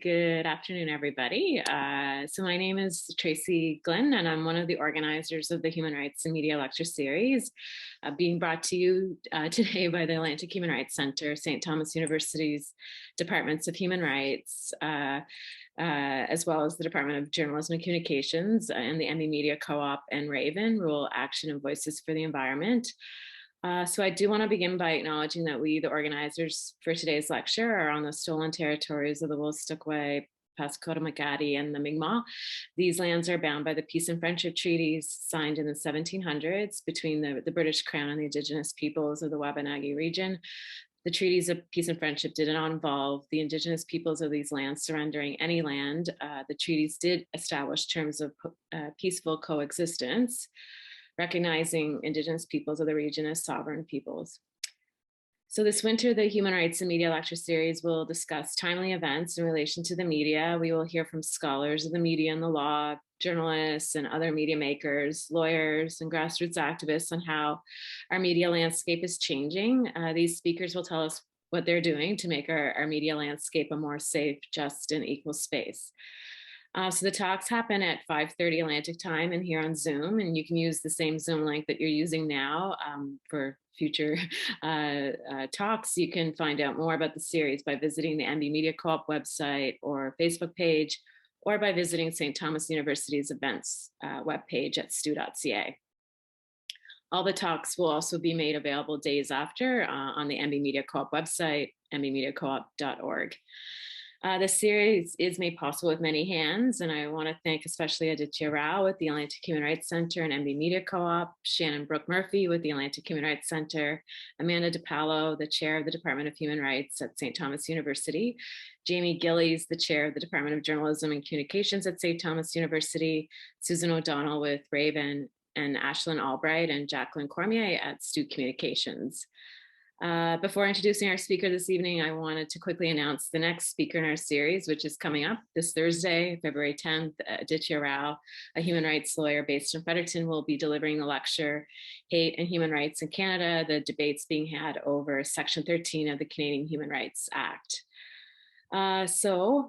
Good afternoon, everybody. So my name is Tracy Glenn, and I'm one of the organizers of the Human Rights and Media Lecture Series, being brought to you today by the Atlantic Human Rights Center, St. Thomas University's Departments of Human Rights, as well as the Department of Journalism and Communications and the MB Media Co-op and Raven, Rural Action and Voices for the Environment. So I do want to begin by acknowledging that we, the organizers for today's lecture, are on the stolen territories of the Wolastoqey, Passamaquoddy, and the Mi'kmaq. These lands are bound by the Peace and Friendship Treaties signed in the 1700s between the British Crown and the indigenous peoples of the Wabanaki region. The treaties of peace and friendship did not involve the indigenous peoples of these lands surrendering any land. The treaties did establish terms of peaceful coexistence, recognizing indigenous peoples of the region as sovereign peoples. So this winter, the Human Rights and Media Lecture Series will discuss timely events in relation to the media. We will hear from scholars of the media and the law, journalists and other media makers, lawyers and grassroots activists on how our media landscape is changing. These speakers will tell us what they're doing to make our media landscape a more safe, just, and equal space. So the talks happen at 5:30 Atlantic time and here on Zoom, and you can use the same Zoom link that you're using now for future talks. You can find out more about the series by visiting the MB Media Co-op website or Facebook page, or by visiting St. Thomas University's events webpage at stu.ca. All the talks will also be made available days after on the MB Media Co-op website, mbmediacoop.org. This series is made possible with many hands, and I want to thank especially Aditya Rao with the Atlantic Human Rights Center and MB Media Co-op, Shannon Brooke Murphy with the Atlantic Human Rights Center, Amanda DiPaolo, the chair of the Department of Human Rights at St. Thomas University, Jamie Gillies, the chair of the Department of Journalism and Communications at St. Thomas University, Susan O'Donnell with Raven, and Ashlyn Albright and Jacqueline Cormier at Stu Communications. Before introducing our speaker this evening, I wanted to quickly announce the next speaker in our series, which is coming up this Thursday, February 10th. Aditya Rao, a human rights lawyer based in Fredericton, will be delivering the lecture, Hate and Human Rights in Canada, the debates being had over Section 13 of the Canadian Human Rights Act. So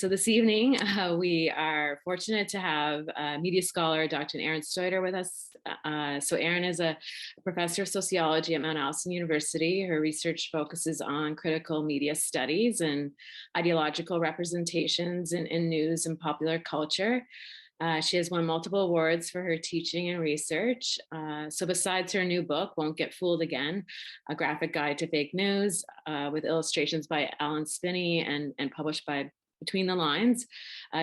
this evening, we are fortunate to have media scholar, Dr. Erin Steuter with us. So Erin is a professor of sociology at Mount Allison University. Her research focuses on critical media studies and ideological representations in news and popular culture. She has won multiple awards for her teaching and research. So besides her new book, Won't Get Fooled Again, a graphic guide to fake news with illustrations by Alan Spinney and published by Between the Lines,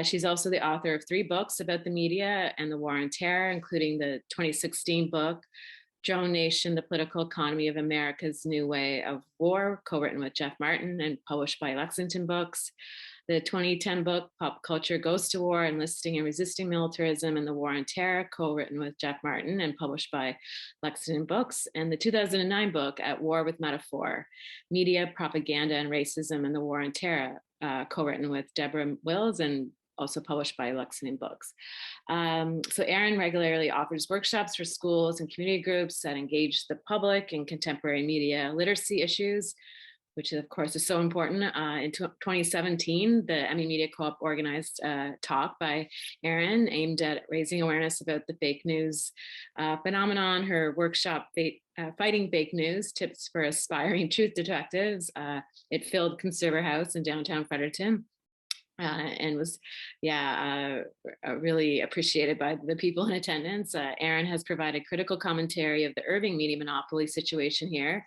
she's also the author of 3 books about the media and the war on terror, including the 2016 book, Drone Nation, The Political Economy of America's New Way of War, co-written with Jeff Martin and published by Lexington Books. The 2010 book, Pop Culture Goes to War, Enlisting and Resisting Militarism and the War on Terror, co-written with Jeff Martin and published by Lexington Books. And the 2009 book, At War with Metaphor, Media, Propaganda, and Racism and the War on Terror, co-written with Deborah Wills and also published by Lexington Books. So Erin regularly offers workshops for schools and community groups that engage the public in contemporary media literacy issues, which of course is so important. In 2017, the ME Media Co-op organized a talk by Erin aimed at raising awareness about the fake news phenomenon. Her workshop, Fighting Fake News, Tips for Aspiring Truth Detectives, it filled Conserver House in downtown Fredericton. And was, really appreciated by the people in attendance. Erin has provided critical commentary of the Irving media monopoly situation here,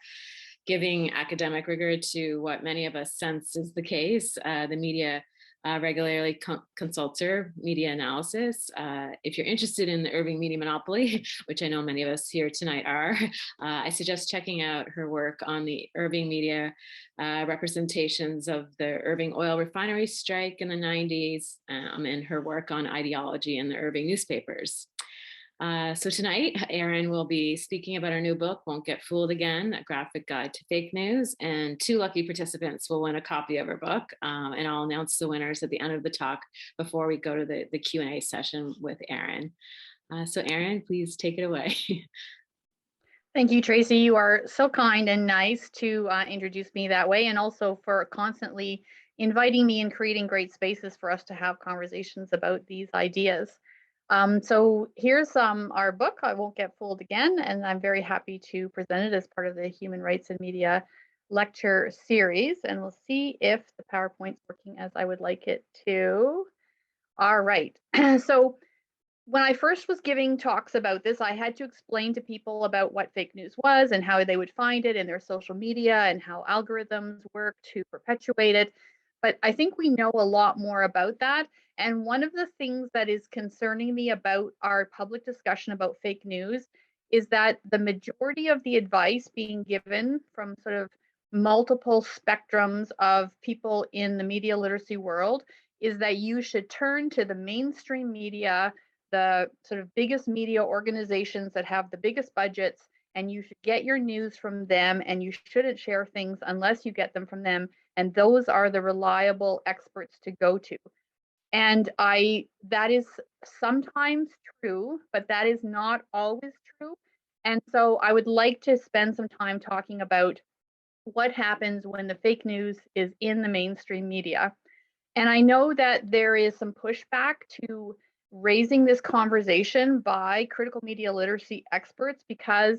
giving academic rigor to what many of us sense is the case. The media regularly consults her media analysis. If you're interested in the Irving media monopoly, which I know many of us here tonight are, I suggest checking out her work on the Irving media representations of the Irving oil refinery strike in the 90s and her work on ideology in the Irving newspapers. So tonight, Erin will be speaking about her new book, Won't Get Fooled Again, a graphic guide to fake news, and 2 lucky participants will win a copy of her book, and I'll announce the winners at the end of the talk before we go to the Q&A session with Erin. So Erin, please take it away. Thank you, Tracy. You are so kind and nice to introduce me that way, and also for constantly inviting me and creating great spaces for us to have conversations about these ideas. So here's our book. I won't get fooled again, and I'm very happy to present it as part of the Human Rights and Media lecture series. And we'll see if the PowerPoint's working as I would like it to. All right. So when I first was giving talks about this, I had to explain to people about what fake news was and how they would find it in their social media and how algorithms work to perpetuate it. But I think we know a lot more about that. And one of the things that is concerning me about our public discussion about fake news is that the majority of the advice being given from sort of multiple spectrums of people in the media literacy world is that you should turn to the mainstream media, the sort of biggest media organizations that have the biggest budgets, and you should get your news from them, and you shouldn't share things unless you get them from them, and those are the reliable experts to go to. And that is sometimes true, but that is not always true. And so I would like to spend some time talking about what happens when the fake news is in the mainstream media. And I know that there is some pushback to raising this conversation by critical media literacy experts because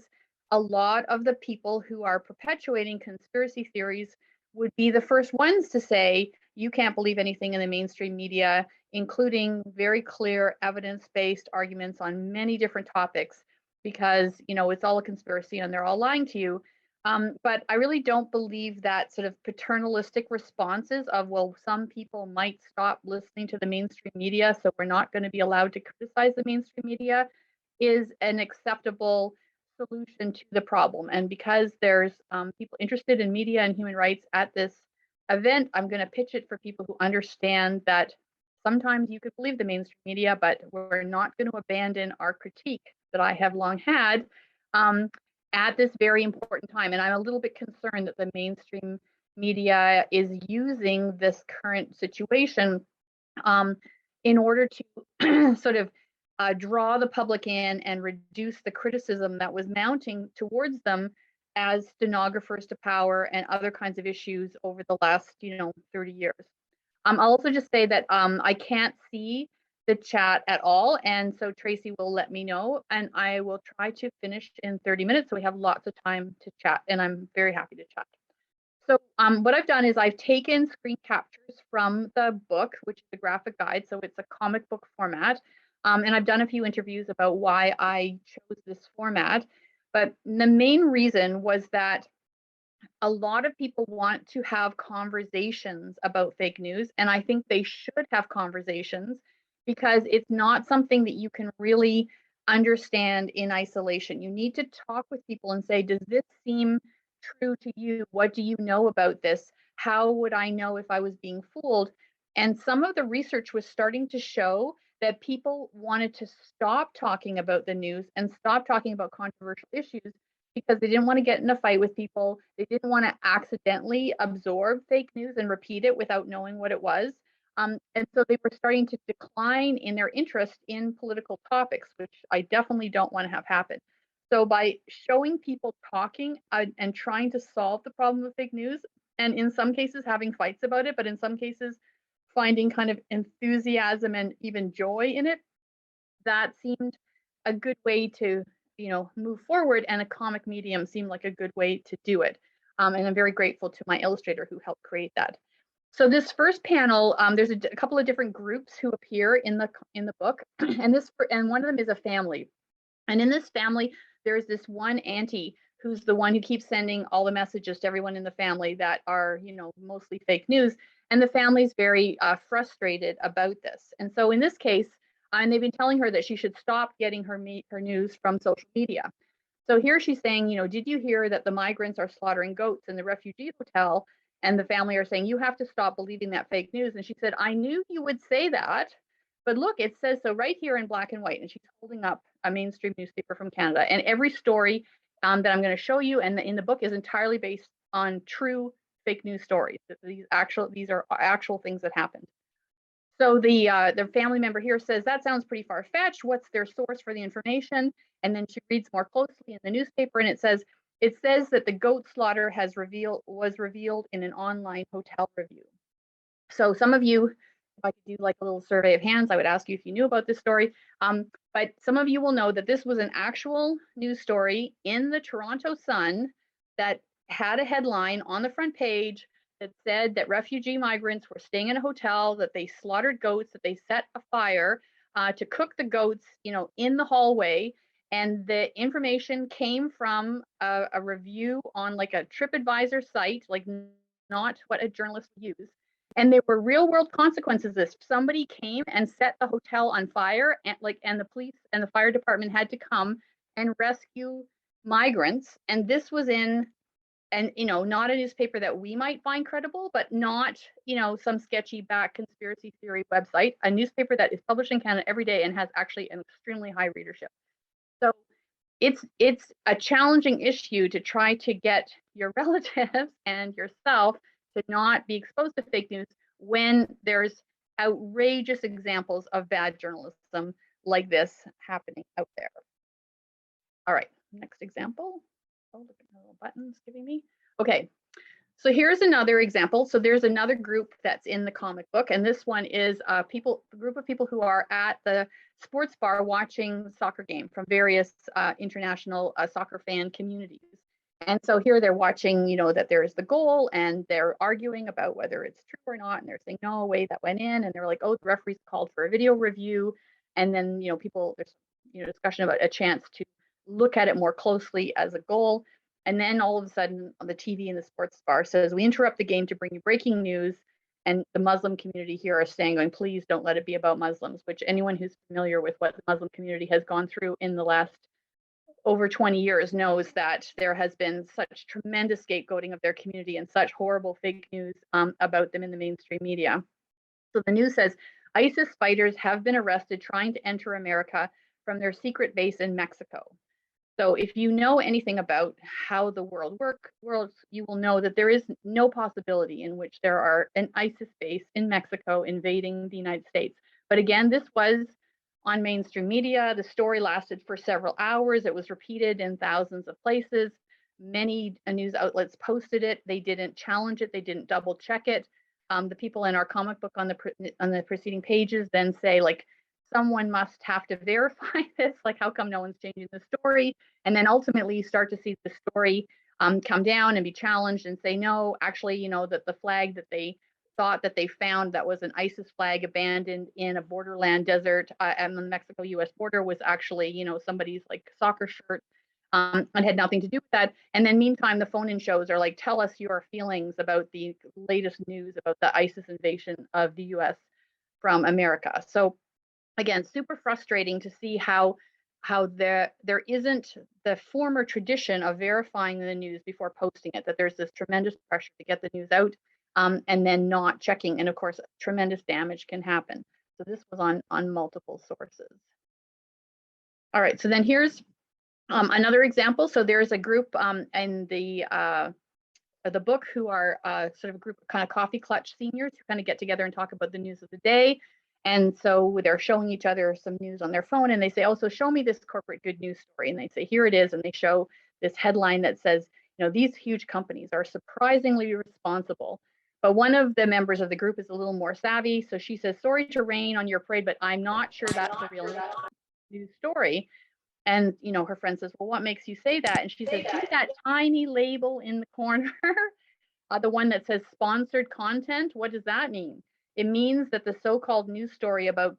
a lot of the people who are perpetuating conspiracy theories would be the first ones to say, you can't believe anything in the mainstream media, including very clear evidence-based arguments on many different topics, because it's all a conspiracy and they're all lying to you. But I really don't believe that sort of paternalistic responses of, well, some people might stop listening to the mainstream media, so we're not going to be allowed to criticize the mainstream media, is an acceptable solution to the problem. And because there's people interested in media and human rights at this event, I'm going to pitch it for people who understand that sometimes you could believe the mainstream media, but we're not going to abandon our critique that I have long had. At this very important time. And I'm a little bit concerned that the mainstream media is using this current situation in order to sort of draw the public in and reduce the criticism that was mounting towards them as stenographers to power and other kinds of issues over the last 30 years. I'll also just say that I can't see the chat at all. And so Tracy will let me know, and I will try to finish in 30 minutes. So we have lots of time to chat, and I'm very happy to chat. So what I've done is I've taken screen captures from the book, which is a graphic guide. So it's a comic book format. And I've done a few interviews about why I chose this format. But the main reason was that a lot of people want to have conversations about fake news, and I think they should have conversations because it's not something that you can really understand in isolation. You need to talk with people and say, does this seem true to you? What do you know about this? How would I know if I was being fooled? And some of the research was starting to show that people wanted to stop talking about the news and stop talking about controversial issues because they didn't want to get in a fight with people. They didn't want to accidentally absorb fake news and repeat it without knowing what it was. And so they were starting to decline in their interest in political topics, which I definitely don't want to have happen. So by showing people talking and trying to solve the problem of fake news, and in some cases having fights about it, but in some cases finding kind of enthusiasm and even joy in it, that seemed a good way to move forward, and a comic medium seemed like a good way to do it. And I'm very grateful to my illustrator who helped create that. So this first panel, there's a couple of different groups who appear in the book, and one of them is a family. And in this family, there's this one auntie who's the one who keeps sending all the messages to everyone in the family that are, mostly fake news. And the family's very frustrated about this. And so in this case, and they've been telling her that she should stop getting her news from social media. So here she's saying, did you hear that the migrants are slaughtering goats in the refugee hotel? And the family are saying, you have to stop believing that fake news. And she said, I knew you would say that, but look, it says so right here in black and white. And she's holding up a mainstream newspaper from Canada. And every story that I'm going to show you and in the book is entirely based on true fake news stories. These are actual things that happened. So the family member here says, that sounds pretty far-fetched. What's their source for the information? And then she reads more closely in the newspaper, and it says that the goat slaughter was revealed in an online hotel review. So some of you, if I could do like a little survey of hands, I would ask you if you knew about this story. But some of you will know that this was an actual news story in the Toronto Sun that had a headline on the front page that said that refugee migrants were staying in a hotel, that they slaughtered goats, that they set a fire to cook the goats, in the hallway. And the information came from a review on like a TripAdvisor site, like not what a journalist would use. And there were real world consequences of this. Somebody came and set the hotel on fire, and the police and the fire department had to come and rescue migrants. And this was in, and not a newspaper that we might find credible, but not some sketchy back conspiracy theory website, a newspaper that is published in Canada every day and has actually an extremely high readership. So it's a challenging issue to try to get your relatives and yourself to not be exposed to fake news when there's outrageous examples of bad journalism like this happening out there. All right, next example. Oh, look at the little buttons giving me. Okay, so here's another example. So there's another group that's in the comic book, and this one is a group of people who are at the sports bar watching soccer game from various international soccer fan communities. And so here they're watching, that there's the goal, and they're arguing about whether it's true or not. And they're saying, no way, that went in. And they're like, oh, the referees called for a video review. And then, there's, discussion about a chance to look at it more closely as a goal. And then all of a sudden on the TV in the sports bar says, we interrupt the game to bring you breaking news. And the Muslim community here are saying, going, please don't let it be about Muslims, which anyone who's familiar with what the Muslim community has gone through in the last over 20 years knows that there has been such tremendous scapegoating of their community and such horrible fake news about them in the mainstream media. So the news says, ISIS fighters have been arrested trying to enter America from their secret base in Mexico. So if you know anything about how the world works, you will know that there is no possibility in which there are an ISIS base in Mexico invading the United States. But again, this was on mainstream media. The story lasted for several hours. It was repeated in thousands of places. Many news outlets posted it. They didn't challenge it. They didn't double check it. The people in our comic book on the preceding pages then say, like, someone must have to verify this. Like, how come no one's changing the story? And then ultimately you start to see the story come down and be challenged and say, no, actually, that the flag that they thought that they found that was an ISIS flag abandoned in a borderland desert on the Mexico-US border was actually, somebody's like soccer shirt and had nothing to do with that. And then meantime, the phone-in shows are like, tell us your feelings about the latest news about the ISIS invasion of the US from America. So again, super frustrating to see how there isn't the former tradition of verifying the news before posting it, that there's this tremendous pressure to get the news out and then not checking. And of course, tremendous damage can happen. So this was on multiple sources. All right, so then here's another example. So there's a group in the book who are sort of a group of kind of coffee clutch seniors who kind of get together and talk about the news of the day. And so they're showing each other some news on their phone, and they say, oh, so show me this corporate good news story. And they say, here it is. And they show this headline that says, these huge companies are surprisingly responsible. But one of the members of the group is a little more savvy. So she says, sorry to rain on your parade, but I'm not sure that's a real news story. And, her friend says, well, what makes you say that? And she says, see that tiny label in the corner, the one that says sponsored content? What does that mean? It means that the so-called news story about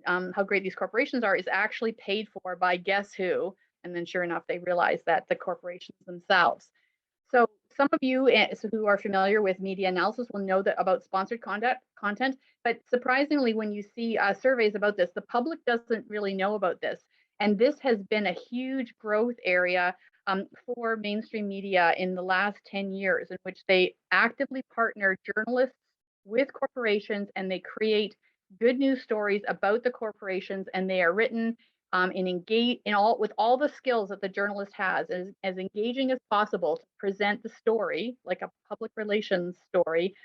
how great these corporations are is actually paid for by guess who? And then sure enough, they realize that the corporations themselves. So some of you who are familiar with media analysis will know that about sponsored content, but surprisingly, when you see surveys about this, the public doesn't really know about this. And this has been a huge growth area for mainstream media in the last 10 years, in which they actively partner journalists with corporations, and they create good news stories about the corporations, and they are written with all the skills that the journalist has, as engaging as possible to present the story like a public relations story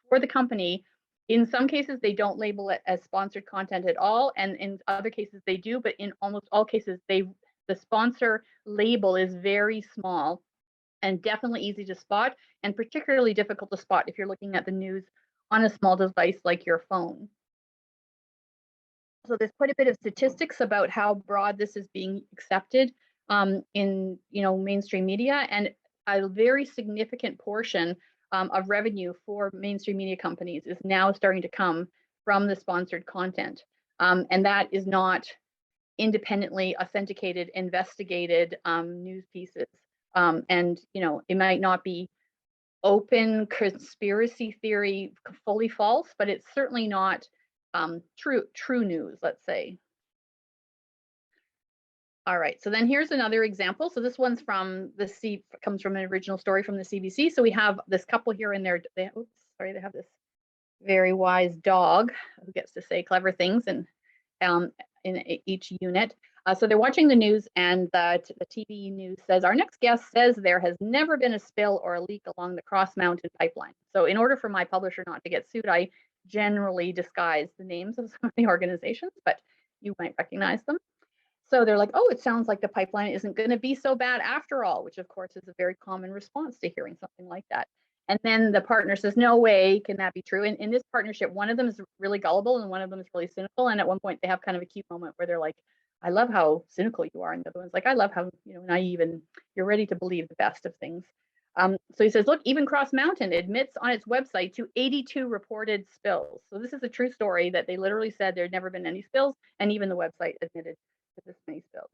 for the company. In some cases, they don't label it as sponsored content at all, and in other cases they do, but in almost all cases, the sponsor label is very small and definitely easy to spot, and particularly difficult to spot if you're looking at the news on a small device like your phone. So there's quite a bit of statistics about how broad this is being accepted in mainstream media, and a very significant portion of revenue for mainstream media companies is now starting to come from the sponsored content, and that is not independently authenticated, investigated news pieces, and it might not be open conspiracy theory fully false, but it's certainly not true news, let's say. All right, so then here's another example. So this one's from comes from an original story from the CBC. So we have this couple here in there. They have this very wise dog who gets to say clever things in each unit. So they're watching the news, and the TV news says, our next guest says there has never been a spill or a leak along the Cross Mountain pipeline. So in order for my publisher not to get sued, I generally disguise the names of some of the organizations, but you might recognize them. So they're like, oh, it sounds like the pipeline isn't going to be so bad after all, which of course is a very common response to hearing something like that. And then the partner says, no way can that be true. And in this partnership, one of them is really gullible and one of them is really cynical. And at one point they have kind of a cute moment where they're like, I love how cynical you are. And the other one's like, I love how naive and you're ready to believe the best of things. So he says, look, even Cross Mountain admits on its website to 82 reported spills. So this is a true story that they literally said there'd never been any spills. And even the website admitted to this many spills.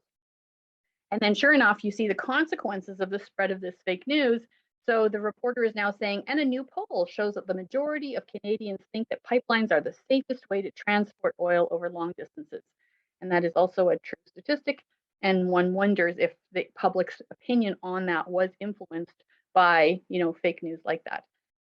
And then sure enough, you see the consequences of the spread of this fake news. So the reporter is now saying, and a new poll shows that the majority of Canadians think that pipelines are the safest way to transport oil over long distances. And that is also a true statistic. And one wonders if the public's opinion on that was influenced by, fake news like that.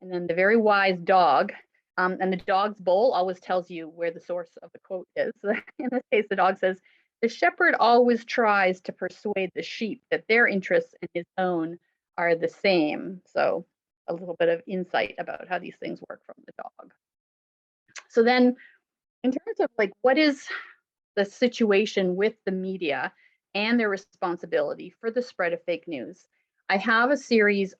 And then the very wise dog, and the dog's bowl always tells you where the source of the quote is. In this case, the dog says, the shepherd always tries to persuade the sheep that their interests and his own are the same. So a little bit of insight about how these things work from the dog. So then in terms of what is the situation with the media and their responsibility for the spread of fake news, I have a series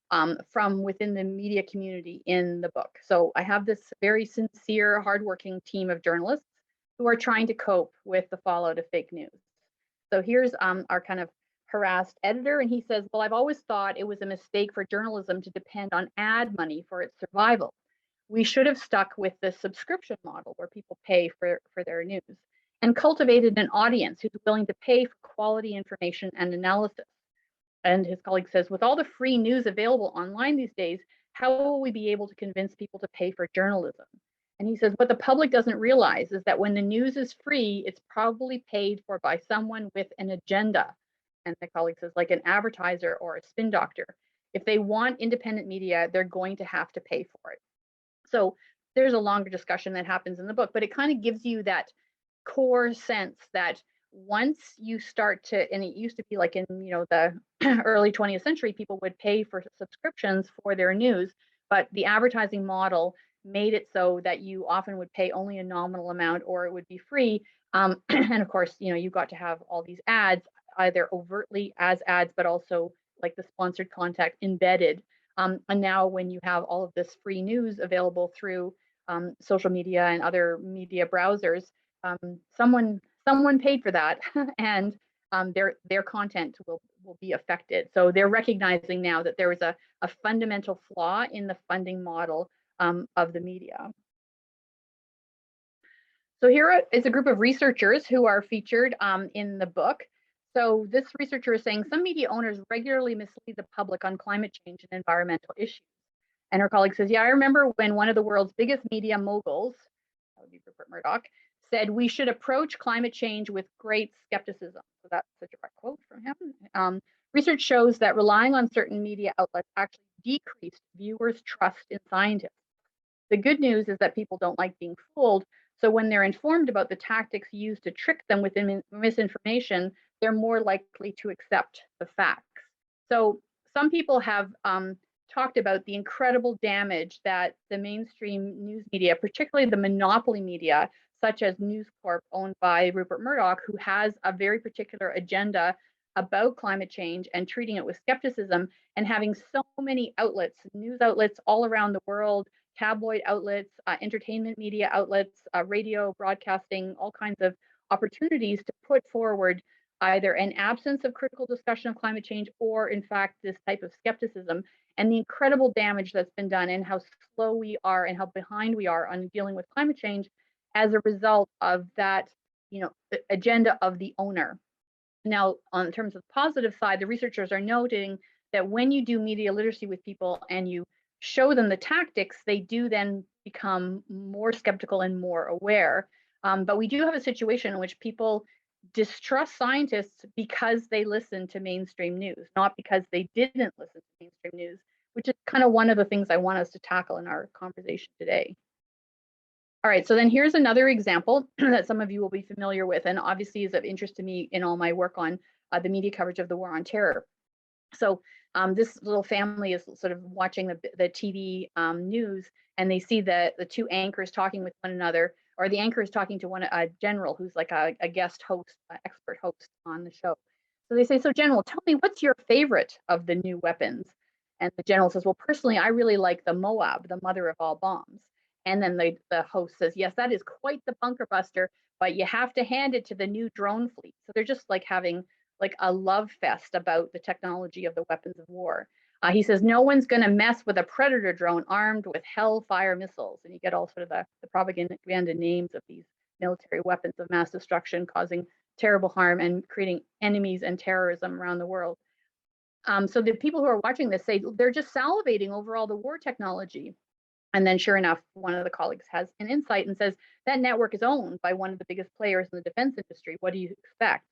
from within the media community in the book. So I have this very sincere, hardworking team of journalists who are trying to cope with the fallout of fake news. So here's our kind of harassed editor, and he says, well, I've always thought it was a mistake for journalism to depend on ad money for its survival. We should have stuck with the subscription model where people pay for their news and cultivated an audience who's willing to pay for quality information and analysis. And his colleague says, with all the free news available online these days, how will we be able to convince people to pay for journalism? And he says, what the public doesn't realize is that when the news is free, it's probably paid for by someone with an agenda. And the colleague says, like an advertiser or a spin doctor. If they want independent media, they're going to have to pay for it. So there's a longer discussion that happens in the book, but it kind of gives you that core sense that once you start to, and it used to be like in the early 20th century, people would pay for subscriptions for their news, but the advertising model made it so that you often would pay only a nominal amount or it would be free. And of course, you got to have all these ads, either overtly as ads, but also like the sponsored content embedded. And now when you have all of this free news available through social media and other media browsers, someone paid for that and their content will be affected. So they're recognizing now that there is a fundamental flaw in the funding model of the media. So here is a group of researchers who are featured in the book. So this researcher is saying some media owners regularly mislead the public on climate change and environmental issues. And her colleague says, yeah, I remember when one of the world's biggest media moguls, that would be Rupert Murdoch, said we should approach climate change with great skepticism. So that's a direct quote from him. Research shows that relying on certain media outlets actually decreased viewers' trust in scientists. The good news is that people don't like being fooled. So when they're informed about the tactics used to trick them with misinformation, they're more likely to accept the facts. So some people have talked about the incredible damage that the mainstream news media, particularly the monopoly media, such as News Corp, owned by Rupert Murdoch, who has a very particular agenda about climate change and treating it with skepticism, and having so many outlets, news outlets all around the world, tabloid outlets, entertainment media outlets, radio, broadcasting, all kinds of opportunities to put forward either an absence of critical discussion of climate change or, in fact, this type of skepticism, and the incredible damage that's been done and how slow we are and how behind we are on dealing with climate change as a result of that, agenda of the owner. Now, on terms of the positive side, the researchers are noting that when you do media literacy with people and you show them the tactics, they do then become more skeptical and more aware. But we do have a situation in which people distrust scientists because they listen to mainstream news, not because they didn't listen to mainstream news, which is kind of one of the things I want us to tackle in our conversation today. All right, so then here's another example that some of you will be familiar with, and obviously is of interest to me in all my work on the media coverage of the war on terror. So this little family is sort of watching the TV news, and they see the two anchors talking with one another, or the anchor is talking to a general who's like a guest host, expert host on the show. So they say, "So General, tell me, what's your favorite of the new weapons?" And the general says, "Well, personally, I really like the Moab, the mother of all bombs." And then the host says, "Yes, that is quite the bunker buster, but you have to hand it to the new drone fleet." So they're just like having like a love fest about the technology of the weapons of war. He says, "No one's going to mess with a Predator drone armed with Hellfire missiles." And you get all sort of the propaganda names of these military weapons of mass destruction, causing terrible harm and creating enemies and terrorism around the world. So the people who are watching this say they're just salivating over all the war technology. And then sure enough, one of the colleagues has an insight and says, "That network is owned by one of the biggest players in the defense industry. What do you expect?"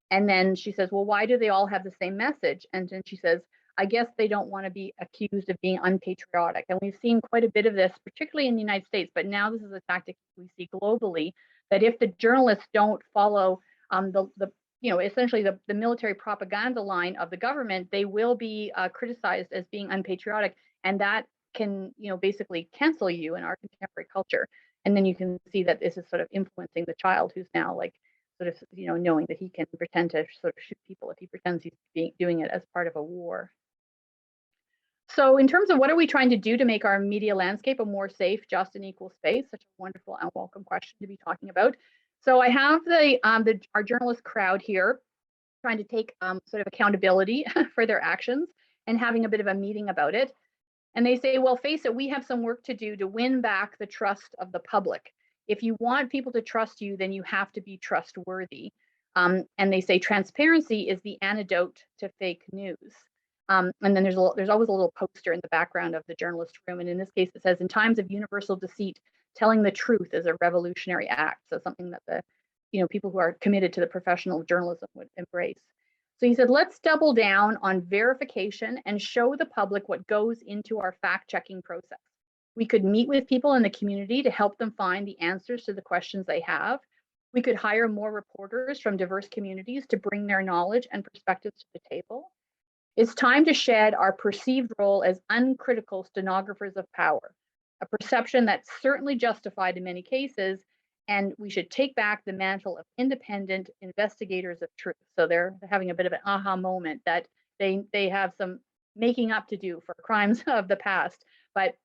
And then she says, "Well, why do they all have the same message?" And then she says, "I guess they don't want to be accused of being unpatriotic." And we've seen quite a bit of this, particularly in the United States, but now this is a tactic we see globally, that if the journalists don't follow essentially the military propaganda line of the government, they will be criticized as being unpatriotic. And that can, basically cancel you in our contemporary culture. And then you can see that this is sort of influencing the child who's now like sort of, knowing that he can pretend to sort of shoot people if he pretends he's doing it as part of a war. So in terms of what are we trying to do to make our media landscape a more safe, just, and equal space, such a wonderful and welcome question to be talking about. So I have our journalist crowd here trying to take sort of accountability for their actions and having a bit of a meeting about it. And they say, well, face it, we have some work to do to win back the trust of the public. If you want people to trust you, then you have to be trustworthy. And they say transparency is the antidote to fake news. And then there's always a little poster in the background of the journalist room. And in this case, it says, "In times of universal deceit, telling the truth is a revolutionary act." So something that the people who are committed to the professional of journalism would embrace. So he said, "Let's double down on verification and show the public what goes into our fact-checking process. We could meet with people in the community to help them find the answers to the questions they have. We could hire more reporters from diverse communities to bring their knowledge and perspectives to the table. It's time to shed our perceived role as uncritical stenographers of power, a perception that's certainly justified in many cases, and we should take back the mantle of independent investigators of truth." So they're having a bit of an aha moment that they have some making up to do for crimes of the past. But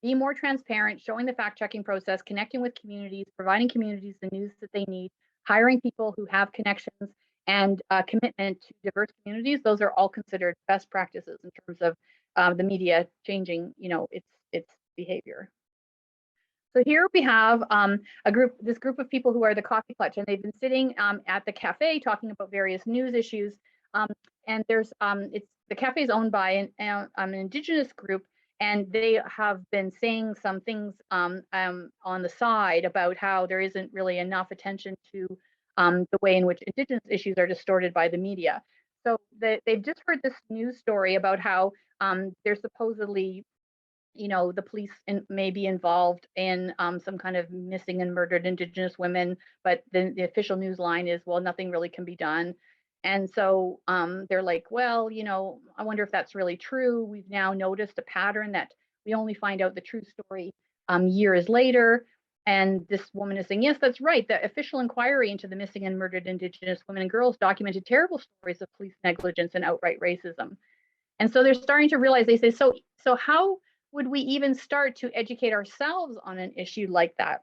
be more transparent, showing the fact-checking process, connecting with communities, providing communities the news that they need, hiring people who have connections, and commitment to diverse communities. Those are all considered best practices in terms of the media changing, its behavior. So here we have this group of people who are the Coffee Clutch, and they've been sitting at the cafe talking about various news issues. And there's the cafe is owned by an indigenous group, and they have been saying some things on the side about how there isn't really enough attention to the way in which indigenous issues are distorted by the media. So they've just heard this news story about how there's supposedly the police may be involved in some kind of missing and murdered Indigenous women, but the official news line is, well, nothing really can be done. And so they're like, well, I wonder if that's really true. We've now noticed a pattern that we only find out the true story years later. And this woman is saying, yes, that's right. The official inquiry into the missing and murdered Indigenous women and girls documented terrible stories of police negligence and outright racism. And so they're starting to realize, they say, so how would we even start to educate ourselves on an issue like that?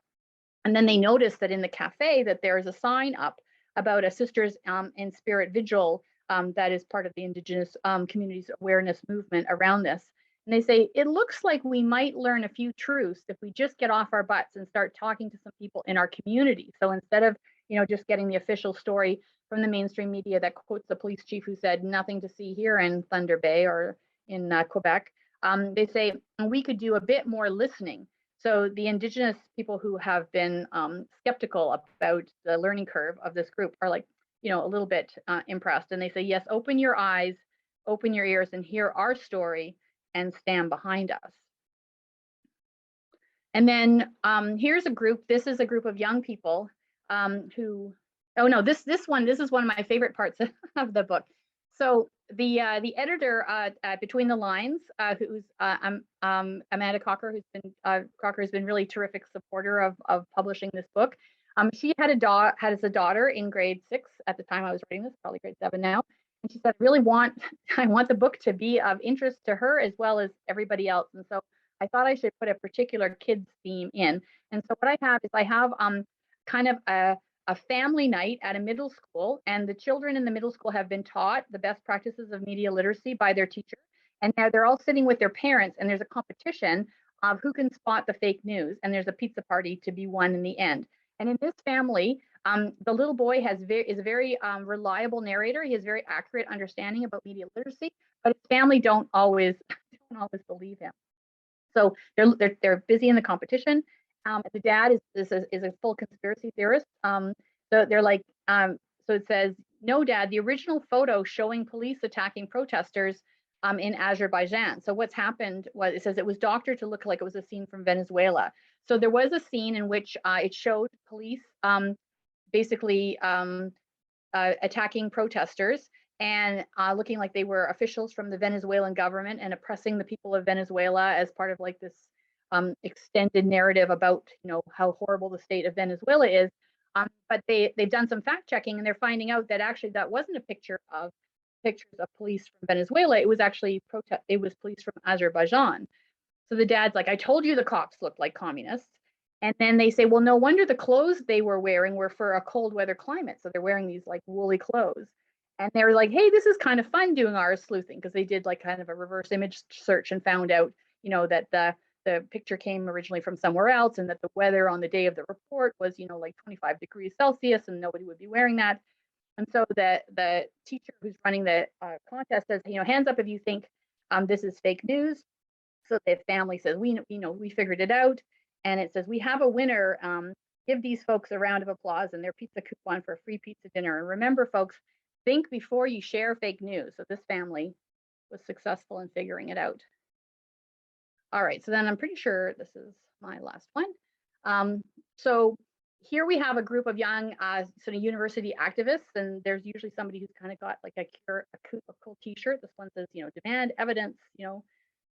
And then they noticed that in the cafe that there is a sign up about a Sisters in Spirit vigil that is part of the Indigenous communities awareness movement around this. And they say, it looks like we might learn a few truths if we just get off our butts and start talking to some people in our community. So instead of, just getting the official story from the mainstream media that quotes the police chief who said nothing to see here in Thunder Bay or in Quebec, they say we could do a bit more listening. So the Indigenous people who have been skeptical about the learning curve of this group are like, a little bit impressed. And they say, yes, open your eyes, open your ears, and hear our story and stand behind us. And then here's a group. This is a group of young people who, oh no, this is one of my favorite parts of the book. So the editor Between the Lines, who's Amanda Cocker, who's been really terrific supporter of publishing this book. She had a daughter in grade 6 at the time I was writing this, probably grade 7 now. And she said, I want the book to be of interest to her as well as everybody else. And so I thought I should put a particular kids theme in. And so what I have kind of a family night at a middle school, and the children in the middle school have been taught the best practices of media literacy by their teacher. And now they're all sitting with their parents, and there's a competition of who can spot the fake news. And there's a pizza party to be won in the end. And in this family, the little boy is a very reliable narrator. He has very accurate understanding about media literacy, but his family don't always believe him. So they're busy in the competition. The dad is a full conspiracy theorist. So they're like, so it says, no, Dad, the original photo showing police attacking protesters in Azerbaijan. So what's happened was, it says it was doctored to look like it was a scene from Venezuela. So there was a scene in which it showed police basically attacking protesters and looking like they were officials from the Venezuelan government and oppressing the people of Venezuela as part of like this extended narrative about how horrible the state of Venezuela is. But they've done some fact checking, and they're finding out that actually that wasn't a pictures of police from Venezuela. It was actually it was police from Azerbaijan. So the dad's like, I told you the cops looked like communists. And then they say, well, no wonder the clothes they were wearing were for a cold weather climate. So they're wearing these like woolly clothes. And they were like, hey, this is kind of fun doing our sleuthing, because they did like kind of a reverse image search and found out, that the picture came originally from somewhere else, and that the weather on the day of the report was, like 25 degrees Celsius, and nobody would be wearing that. And so the teacher who's running the contest says, hands up if you think this is fake news. So the family says, we figured it out. And it says, we have a winner. Give these folks a round of applause and their pizza coupon for a free pizza dinner. And remember, folks, think before you share fake news. So this family was successful in figuring it out. All right, so then I'm pretty sure this is my last one. So here we have a group of young sort of university activists, and there's usually somebody who's kind of got like a cool t-shirt. This one says, demand evidence,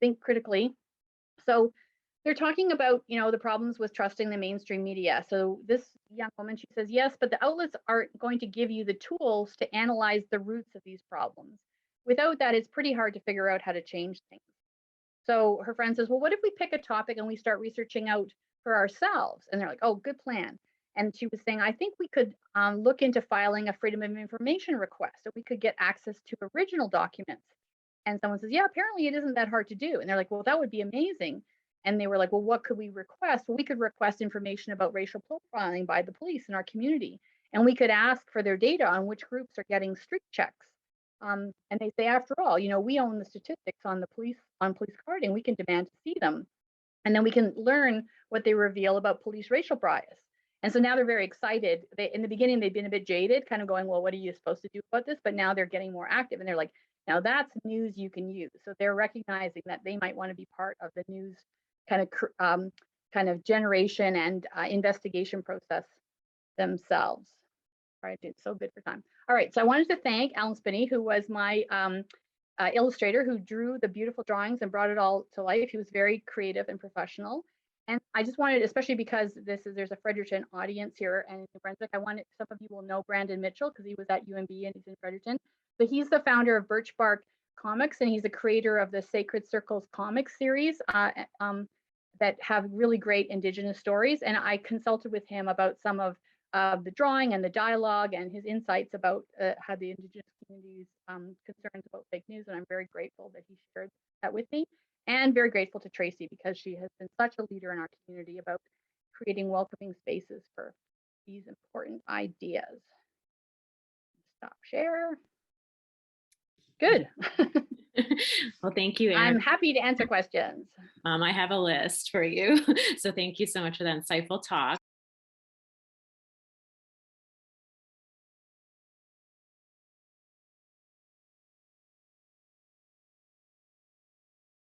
think critically. So they're talking about, the problems with trusting the mainstream media. So this young woman, she says, yes, but the outlets aren't going to give you the tools to analyze the roots of these problems. Without that, it's pretty hard to figure out how to change things. So her friend says, well, what if we pick a topic and we start researching out for ourselves? And they're like, oh, good plan. And she was saying, I think we could look into filing a Freedom of Information request, so we could get access to original documents. And someone says, yeah, apparently it isn't that hard to do. And they're like, well, that would be amazing. And they were like, well, what could we request? Well, we could request information about racial profiling by the police in our community. And we could ask for their data on which groups are getting street checks. And they say, after all, we own the statistics on police carding. We can demand to see them. And then we can learn what they reveal about police racial bias. And so now they're very excited. In the beginning, they've been a bit jaded, kind of going, well, what are you supposed to do about this? But now they're getting more active, and they're like, now that's news you can use. So they're recognizing that they might want to be part of the news kind of generation and investigation process themselves. All right, it's so good for time. All right, so I wanted to thank Alan Spinney, who was my illustrator, who drew the beautiful drawings and brought it all to life. He was very creative and professional. And I just wanted, especially because there's a Fredericton audience here and in New Brunswick, I wanted, some of you will know Brandon Mitchell because he was at UNB and he's in Fredericton. But he's the founder of Birch Bark comics, and he's a creator of the Sacred Circles comic series that have really great Indigenous stories. And I consulted with him about some of the drawing and the dialogue and his insights about how the Indigenous communities concerns about fake news. And I'm very grateful that he shared that with me, and very grateful to Tracy because she has been such a leader in our community about creating welcoming spaces for these important ideas. Stop share. Good. Well, thank you, Erin. I'm happy to answer questions. I have a list for you. So thank you so much for that insightful talk.